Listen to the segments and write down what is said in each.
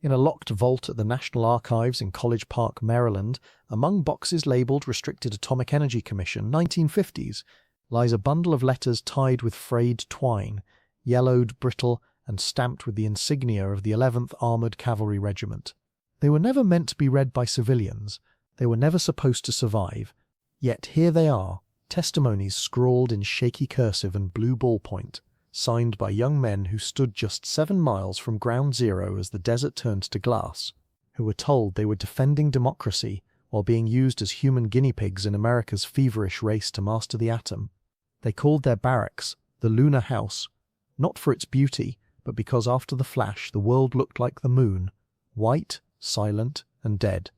In a locked vault at the National Archives in College Park, Maryland, among boxes labeled Restricted Atomic Energy Commission 1950s, lies a bundle of letters tied with frayed twine, yellowed, brittle, and stamped with the insignia of the 11th Armored Cavalry Regiment. They were never meant to be read by civilians. They were never supposed to survive. Yet here they are, testimonies scrawled in shaky cursive and blue ballpoint, signed by young men who stood just 7 miles from ground zero as the desert turned to glass, who were told they were defending democracy while being used as human guinea pigs in America's feverish race to master the atom. They called their barracks the Lunar House, not for its beauty, but because after the flash the world looked like the moon, white, silent, and dead.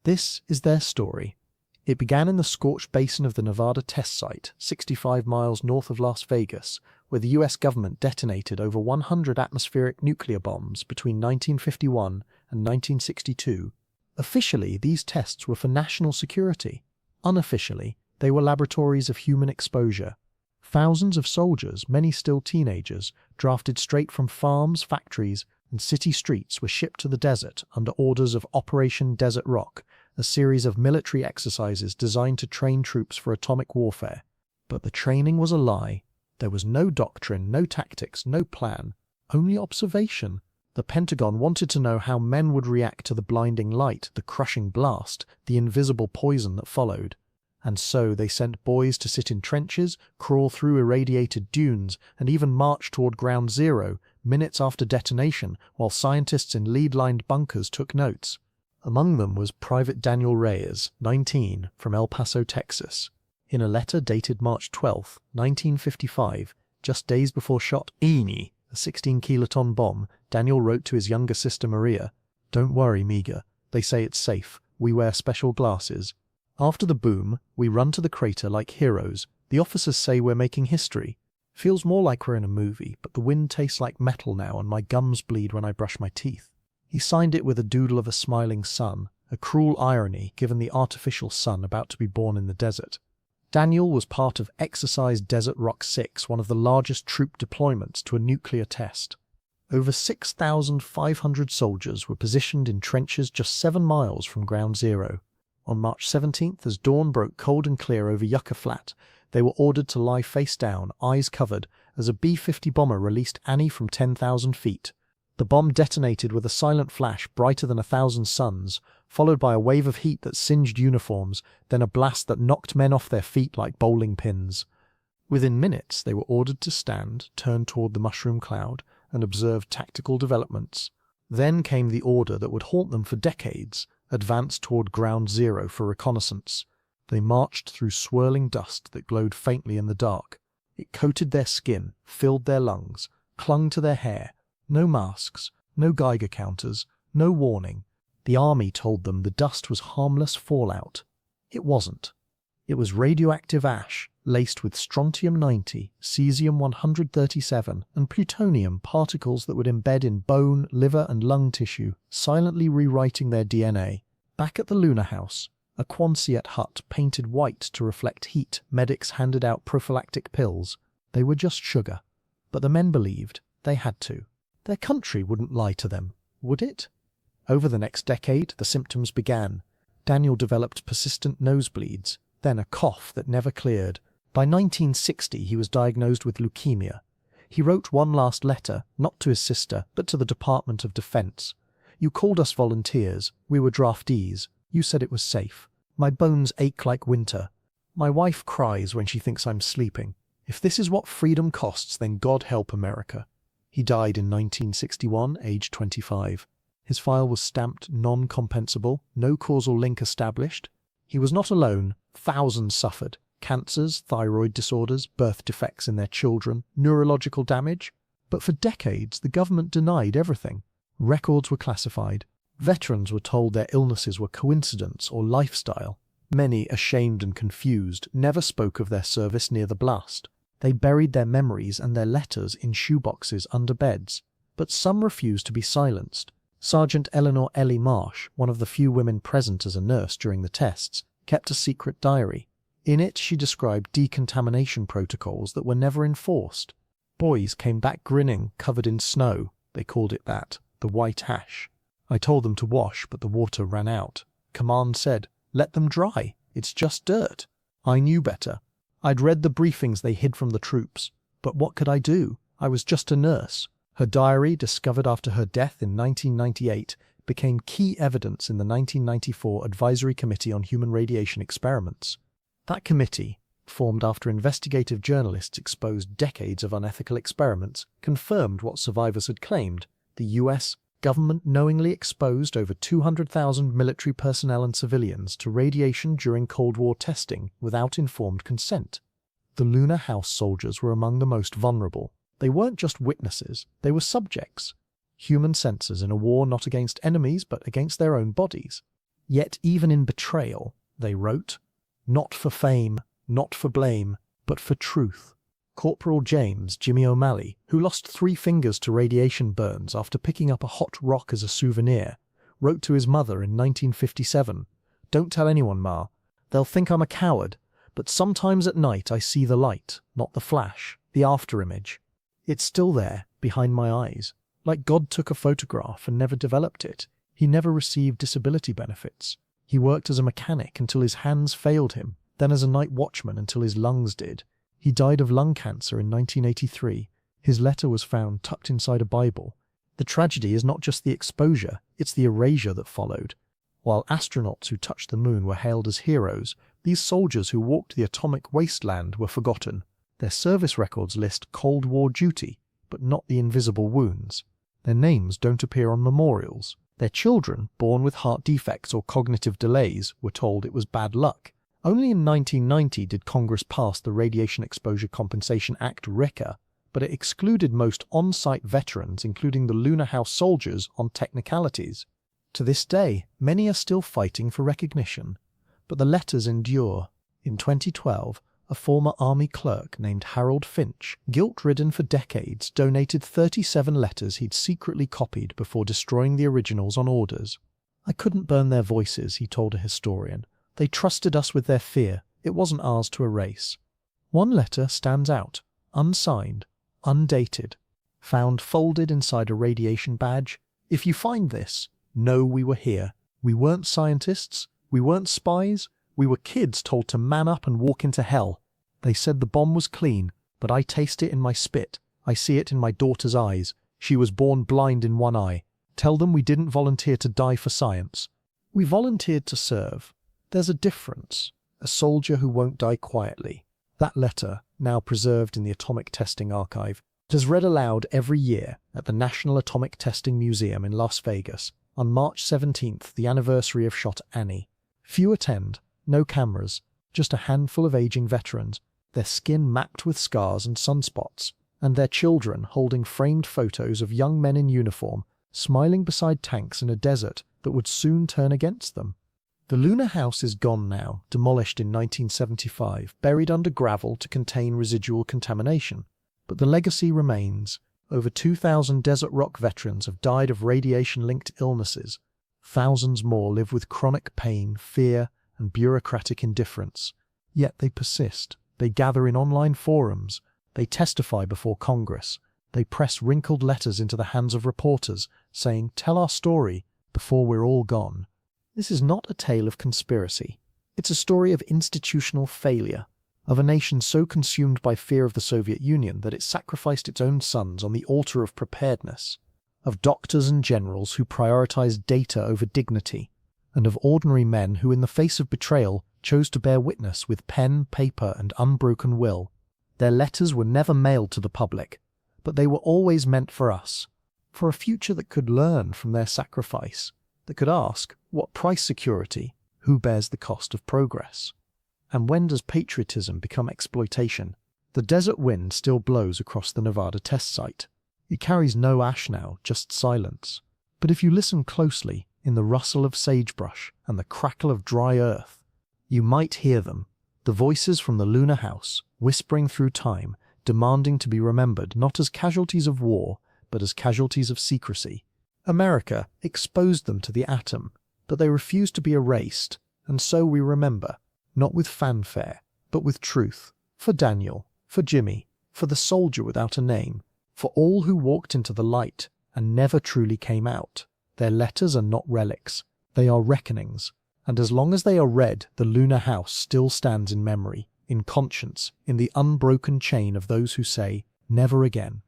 This is their story. It began in the scorched basin of the Nevada test site, 65 miles north of Las Vegas, where the US government detonated over 100 atmospheric nuclear bombs between 1951 and 1962. Officially, these tests were for national security. Unofficially, they were laboratories of human exposure. Thousands of soldiers, many still teenagers, drafted straight from farms, factories, and city streets were shipped to the desert under orders of Operation Desert Rock, a series of military exercises designed to train troops for atomic warfare. But the training was a lie. There was no doctrine, no tactics, no plan, only observation. The Pentagon wanted to know how men would react to the blinding light, the crushing blast, the invisible poison that followed. And so they sent boys to sit in trenches, crawl through irradiated dunes, and even march toward ground zero, minutes after detonation, while scientists in lead-lined bunkers took notes. Among them was Private Daniel Reyes, 19, from El Paso, Texas. In a letter dated March 12, 1955, just days before Shot Eni, a 16-kiloton bomb, Daniel wrote to his younger sister Maria, "Don't worry, Miga. They say it's safe. We wear special glasses. After the boom, we run to the crater like heroes. The officers say we're making history. Feels more like we're in a movie, but the wind tastes like metal now and my gums bleed when I brush my teeth." He signed it with a doodle of a smiling sun, a cruel irony given the artificial sun about to be born in the desert. Daniel was part of Exercise Desert Rock 6, one of the largest troop deployments to a nuclear test. Over 6,500 soldiers were positioned in trenches just 7 miles from ground zero. On March 17th, as dawn broke cold and clear over Yucca Flat, they were ordered to lie face down, eyes covered, as a B-50 bomber released Annie from 10,000 feet. The bomb detonated with a silent flash brighter than 1,000 suns, followed by a wave of heat that singed uniforms, then a blast that knocked men off their feet like bowling pins. Within minutes, they were ordered to stand, turn toward the mushroom cloud, and observe tactical developments. Then came the order that would haunt them for decades: advance toward ground zero for reconnaissance. They marched through swirling dust that glowed faintly in the dark. It coated their skin, filled their lungs, clung to their hair. No masks, no Geiger counters, no warning. The army told them the dust was harmless fallout. It wasn't. It was radioactive ash, laced with strontium-90, cesium-137, and plutonium, particles that would embed in bone, liver, and lung tissue, silently rewriting their DNA. Back at the Lunar House, a Quonset hut painted white to reflect heat, medics handed out prophylactic pills. They were just sugar. But the men believed they had to. Their country wouldn't lie to them, would it? Over the next decade, the symptoms began. Daniel developed persistent nosebleeds, then a cough that never cleared. By 1960, he was diagnosed with leukemia. He wrote one last letter, not to his sister, but to the Department of Defense. "You called us volunteers. We were draftees. You said it was safe. My bones ache like winter. My wife cries when she thinks I'm sleeping. If this is what freedom costs, then God help America." He died in 1961, aged 25. His file was stamped non-compensable, no causal link established. He was not alone. Thousands suffered. Cancers, thyroid disorders, birth defects in their children, neurological damage. But for decades, the government denied everything. Records were classified. Veterans were told their illnesses were coincidence or lifestyle. Many, ashamed and confused, never spoke of their service near the blast. They buried their memories and their letters in shoeboxes under beds. But some refused to be silenced. Sergeant Eleanor Ellie Marsh, one of the few women present as a nurse during the tests, kept a secret diary. In it, she described decontamination protocols that were never enforced. Boys came back grinning, covered in snow. They called it that, the white ash. I told them to wash, but the water ran out. Command said, "Let them dry. It's just dirt." I knew better. I'd read the briefings they hid from the troops. But what could I do? I was just a nurse. Her diary, discovered after her death in 1998, became key evidence in the 1994 Advisory Committee on Human Radiation Experiments. That committee, formed after investigative journalists exposed decades of unethical experiments, confirmed what survivors had claimed. The US government knowingly exposed over 200,000 military personnel and civilians to radiation during Cold War testing without informed consent. The Lunar House soldiers were among the most vulnerable. They weren't just witnesses, they were subjects. Human censors in a war not against enemies but against their own bodies. Yet even in betrayal, they wrote, "Not for fame, not for blame, but for truth." Corporal James Jimmy O'Malley, who lost 3 fingers to radiation burns after picking up a hot rock as a souvenir, wrote to his mother in 1957, "Don't tell anyone, Ma. They'll think I'm a coward, but sometimes at night I see the light, not the flash, the afterimage. It's still there, behind my eyes. Like God took a photograph and never developed it. He never received disability benefits. He worked as a mechanic until his hands failed him, then as a night watchman until his lungs did. He died of lung cancer in 1983. His letter was found tucked inside a Bible. The tragedy is not just the exposure, it's the erasure that followed. While astronauts who touched the moon were hailed as heroes, these soldiers who walked the atomic wasteland were forgotten. Their service records list Cold War duty, but not the invisible wounds. Their names don't appear on memorials. Their children, born with heart defects or cognitive delays, were told it was bad luck. Only in 1990 did Congress pass the Radiation Exposure Compensation Act (RECA), but it excluded most on-site veterans, including the Lunar House soldiers, on technicalities. To this day, many are still fighting for recognition, but the letters endure. In 2012, a former Army clerk named Harold Finch, guilt-ridden for decades, donated 37 letters he'd secretly copied before destroying the originals on orders. "I couldn't burn their voices," he told a historian. "They trusted us with their fear. It wasn't ours to erase." One letter stands out, unsigned, undated, found folded inside a radiation badge. "If you find this, know we were here. We weren't scientists. We weren't spies. We were kids told to man up and walk into hell. They said the bomb was clean, but I taste it in my spit. I see it in my daughter's eyes. She was born blind in one eye. Tell them we didn't volunteer to die for science. We volunteered to serve. There's a difference. A soldier who won't die quietly." That letter, now preserved in the Atomic Testing Archive, is read aloud every year at the National Atomic Testing Museum in Las Vegas on March 17th, the anniversary of Shot Annie. Few attend, no cameras, just a handful of aging veterans, their skin mapped with scars and sunspots, and their children holding framed photos of young men in uniform, smiling beside tanks in a desert that would soon turn against them. The Lunar House is gone now, demolished in 1975, buried under gravel to contain residual contamination. But the legacy remains. Over 2,000 desert rock veterans have died of radiation-linked illnesses. Thousands more live with chronic pain, fear, and bureaucratic indifference. Yet they persist. They gather in online forums. They testify before Congress. They press wrinkled letters into the hands of reporters, saying, "Tell our story before we're all gone." This is not a tale of conspiracy. It's a story of institutional failure, of a nation so consumed by fear of the Soviet Union that it sacrificed its own sons on the altar of preparedness, of doctors and generals who prioritized data over dignity, and of ordinary men who, in the face of betrayal, chose to bear witness with pen, paper, and unbroken will. Their letters were never mailed to the public, but they were always meant for us, for a future that could learn from their sacrifice, that could ask, what price security, who bears the cost of progress? And when does patriotism become exploitation? The desert wind still blows across the Nevada test site. It carries no ash now, just silence. But if you listen closely, in the rustle of sagebrush and the crackle of dry earth, you might hear them, the voices from the Lunar House, whispering through time, demanding to be remembered not as casualties of war, but as casualties of secrecy. America exposed them to the atom, but they refused to be erased, and so we remember, not with fanfare, but with truth, for Daniel, for Jimmy, for the soldier without a name, for all who walked into the light and never truly came out. Their letters are not relics, they are reckonings. And as long as they are read, the Lunar House still stands in memory, in conscience, in the unbroken chain of those who say, never again.